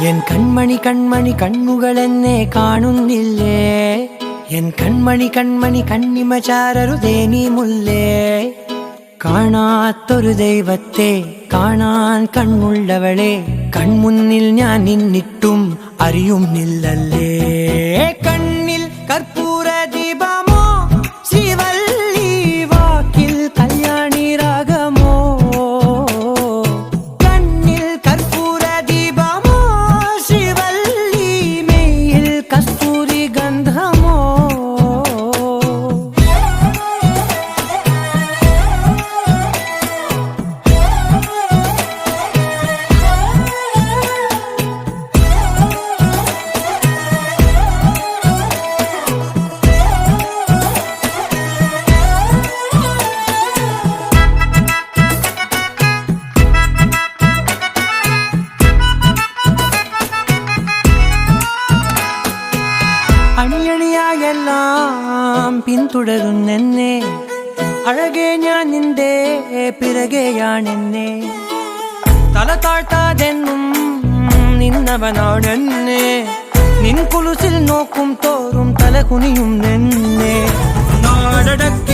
N കൺമണി കൺമണി കണ്ണുകളെന്നെ കാണുന്നില്ലേ N കൺമണി കൺമണി കണ്ണിമ ചാരരുതേ നീ മുല്ലേ കാണാത്തൊരു ദൈവത്തെ കാണാൻ കണ്ണുള്ളവളെ കൺമുന്നിൽ ഞാൻ നിന്നിട്ടും അറിയുന്നില്ലല്ലേ കണ്ണിൽ കർപ്പൂര ദീപമോ ശ്രീവല്ലി വാക്കിൽ കല്യാണി രാഗമോ കണ്ണിൽ കർപ്പൂര ദീപമോ ശ്രീവല്ലി മെയ്യിൽ കസ്തൂരി ഗന്ധമോ അണിയണിയായെല്ലാം പിന്തുടരുന്നെന്നെ അഴകെ ഞാൻ നിന്റെ പിറകെയാണെന്നെ തല താഴ്ത്താതെന്നും നിന്നവനാണെന്നെ നിൻ കുലുസിൽ നോക്കും തോറും തല കുനിയും നിന്നെ നാടടക്കി